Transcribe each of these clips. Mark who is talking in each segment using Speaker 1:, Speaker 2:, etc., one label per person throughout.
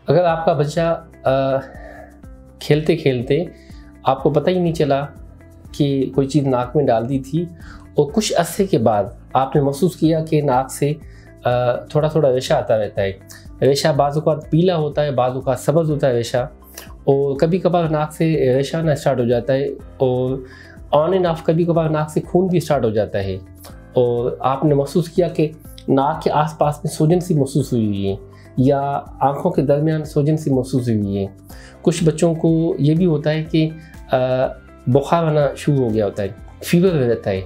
Speaker 1: अगर आपका बच्चा खेलते खेलते आपको पता ही नहीं चला कि कोई चीज़ नाक में डाल दी थी और कुछ अरसे के बाद आपने महसूस किया कि नाक से थोड़ा थोड़ा रेशा आता रहता है। रेशा बाज़ औक़ात पीला होता है, बाज़ औक़ात सब्ज़ होता है रेशा, और कभी कभार नाक से रेशा आना स्टार्ट हो जाता है और ऑन एंड ऑफ कभी कभार नाक से खून भी स्टार्ट हो जाता है। और आपने महसूस किया कि नाक के आसपास में सूजन सी महसूस हुई है या आँखों के दरमियान सूजन सी महसूस हुई है। कुछ बच्चों को ये भी होता है कि बुखार आना शुरू हो गया होता है, फीवर रहता है।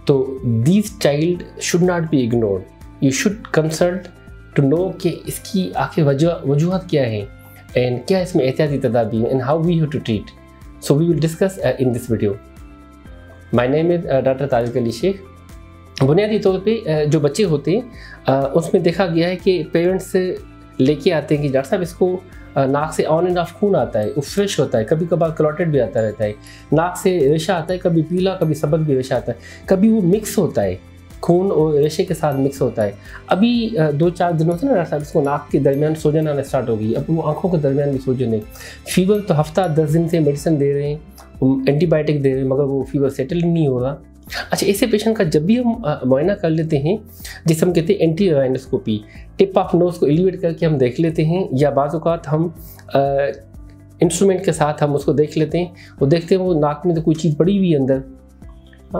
Speaker 1: तो these child should not be ignored, you should consult to know कि इसकी आखिर वजूहत क्या है एंड क्या इसमें एहतियाती तदाबीर and how we have to treat. So we will discuss in this video. My name is doctor Tariq Ali Shaikh. बुनियादी तौर पे जो बच्चे होते हैं उसमें देखा गया है कि पेरेंट्स लेके आते हैं कि डॉक्टर साहब इसको नाक से ऑन एंड ऑफ खून आता है, वो फ्रेश होता है, कभी कभार क्लॉटेड भी आता रहता है, नाक से रेशा आता है, कभी पीला कभी सब्ज़ भी रेशा आता है, कभी वो मिक्स होता है, खून और रेशे के साथ मिक्स होता है। अभी 2-4 दिनों से ना डॉक्टर साहब इसको नाक के दरमियान सूजन आना स्टार्ट हो गई, अब वो आंखों के दरमियान भी सूजन है। फीवर तो हफ्ता 10 दिन से मेडिसिन दे रहे हैं, एंटीबायोटिक दे रहे हैं, मगर वो फीवर सेटल नहीं हो रहा। अच्छा, ऐसे पेशेंट का जब भी हम मुआयना कर लेते हैं, जिसे हम कहते हैं anti rhinoscopy, tip of nose को एलिवेट करके हम देख लेते हैं, या बाज़ औक़ात हम इंस्ट्रूमेंट के साथ हम उसको देख लेते हैं, वो देखते हैं वो नाक में तो कोई चीज़ पड़ी हुई है अंदर।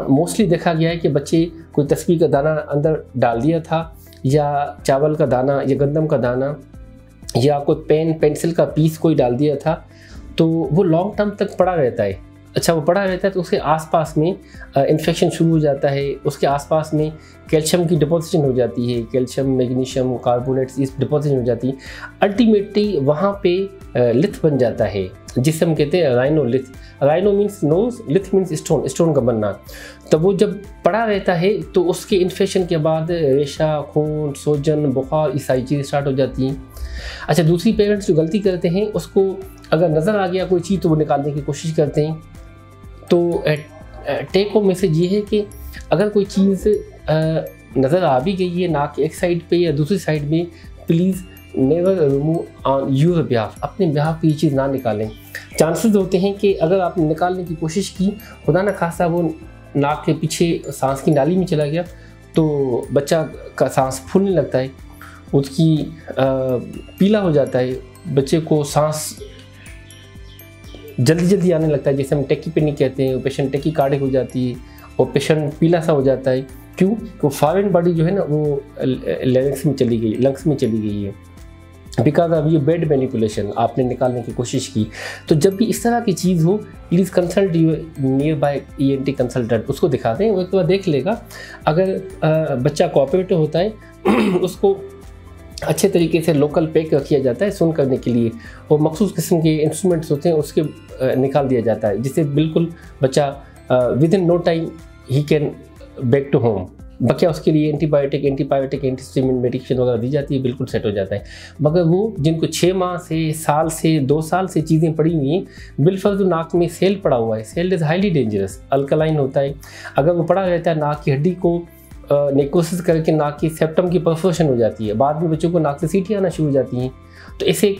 Speaker 1: मोस्टली देखा गया है कि बच्चे कोई तस्बीह का दाना अंदर डाल दिया था, या चावल का दाना या गंदम का दाना, या कोई पेन पेंसिल का पीस कोई डाल दिया था, तो वो लॉन्ग टर्म तक पड़ा रहता है। अच्छा, वो पड़ा रहता है तो उसके आसपास में इन्फेक्शन शुरू हो जाता है, उसके आसपास में कैल्शियम की डिपोजिशन हो जाती है, कैल्शियम मैग्नीशियम कार्बोनेट्स इस डिपोजिशन हो जाती है। अल्टीमेटली वहाँ पे लिथ बन जाता है, जिसे हम कहते हैं राइनोलिथ। Rhino means knows, लिथ means stone, stone का बनना। तो वो जब पड़ा रहता है तो उसके इन्फेक्शन के बाद रेशा, खून, सूजन, बुखार, ये सारी चीज़ें स्टार्ट हो जाती हैं। अच्छा, दूसरी पेरेंट्स जो गलती करते हैं, उसको अगर नज़र आ गया कोई चीज़ तो वो निकालने की कोशिश करते हैं। तो टेक होम मैसेज ये है कि अगर कोई चीज़ नज़र आ भी गई है नाक की एक साइड पे या दूसरी साइड में, please never remove on your behalf, अपने बिहाफ पे ये चीज़ ना निकालें। चांसेस होते हैं कि अगर आपने निकालने की कोशिश की, खुदा न खासा वो नाक के पीछे सांस की नाली में चला गया, तो बच्चा का सांस फूलने लगता है, उसकी पीला हो जाता है, बच्चे को सांस जल्दी जल्दी आने लगता है, जैसे हम टेकीपेनी कहते हैं। पेशेंट टेकीकार्डिक हो जाती है और पेशेंट पीला सा हो जाता है। क्यों? तो फॉरेन बॉडी जो है ना वो लंग्स में चली गई, लंग्स में चली गई है, बिकॉज ऑफ ये बेड मैनिपुलेशन, आपने निकालने की कोशिश की। तो जब भी इस तरह की चीज़ हो, please consult your nearby ENT consultant, उसको दिखा दें, वो एक बार देख लेगा। अगर बच्चा कोऑपरेटिव होता है उसको अच्छे तरीके से लोकल पैक किया जाता है सुन करने के लिए, और मखसूस किस्म के इंस्ट्रूमेंट्स होते हैं उसके निकाल दिया जाता है, जिससे बिल्कुल बच्चा within no time he can back to home. बकिया उसके लिए एंटीबायोटिक, एंटीस्टिमिन मेडिकेशन वगैरह दी जाती है, बिल्कुल सेट हो जाता है। मगर वो जिनको 6 माह से, साल से, 2 साल से चीज़ें पड़ी हुई हैं, बिलफर्ज नाक में सेल पड़ा हुआ है, cell is highly dangerous, alkaline होता है। अगर वो पड़ा रहता है, नाक की हड्डी को नेकोसिस करके नाक की सेप्टम की परफोरेशन हो जाती है, बाद में बच्चों को नाक से सीटी आना शुरू हो जाती हैं। तो इसे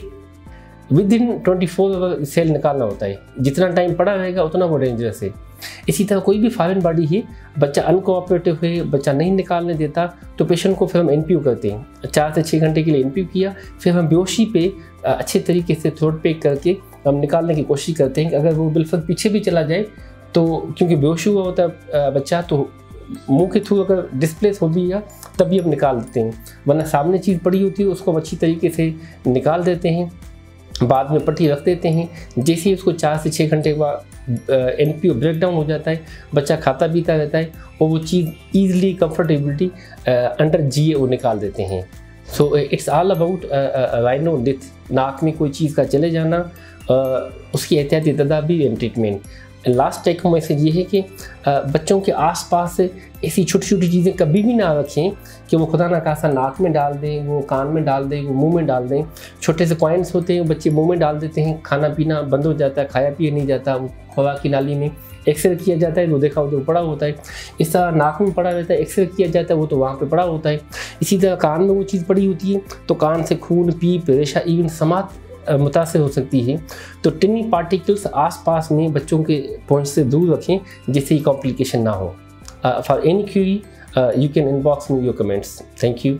Speaker 1: विद इन 24 आवर सेल निकालना होता है, जितना टाइम पड़ा रहेगा उतना वो डेंजरस है। इसी तरह कोई भी फॉरेन बॉडी है, बच्चा अनकोऑपरेटिव है, बच्चा नहीं निकालने देता, तो पेशेंट को फिर हम NPU करते हैं। 4 से 6 घंटे के लिए NPU किया, फिर हम बेहोशी पे अच्छे तरीके से थ्रोट पैक करके हम निकालने की कोशिश करते हैं कि अगर वो बिल्कुल पीछे भी चला जाए, तो क्योंकि बेहोश हुआ होता है बच्चा, तो मुंह के थ्रू अगर डिस्प्लेस हो भी गया तभी हम निकाल देते हैं, वरना सामने चीज़ पड़ी होती है उसको हम अच्छी तरीके से निकाल देते हैं, बाद में पट्टी रख देते हैं। जैसे ही उसको 4 से 6 घंटे के बाद NPU ब्रेक डाउन हो जाता है, बच्चा खाता पीता रहता है, और वो चीज़ ईजिली कंफर्टेबिलिटी अंडर GA वो निकाल देते हैं। So it's all about rhinolith, नाक में कोई चीज़ का चले जाना, उसकी एहतियाती तदाबीर and treatment. Last take home message ये है कि बच्चों के आसपास ऐसी छोटी छोटी चीज़ें कभी भी ना रखें कि वो खुदा ना खासा नाक में डाल दें, वो कान में डाल दें, वो मुंह में डाल दें। छोटे से कॉइन्स होते हैं, बच्चे मुंह में डाल देते हैं, खाना पीना बंद हो जाता है, खाया पिया नहीं जाता, वो खुराक की नाली में एक्सरे किया जाता है तो देखा हो तो पड़ा होता है। इस तरह नाक में पड़ा रहता है, एक्सरे किया जाता है वो तो वहाँ पे पड़ा होता है। इसी तरह कान में वो चीज़ पड़ी होती है तो कान से खून, पीप, रेशा, इवन समात मुतासर हो सकती है। तो टिनी पार्टिकल्स आसपास में बच्चों के पहुंच से दूर रखें जिससे कॉम्प्लिकेशन ना हो। For any Curie you can inbox me your comments. Thank you.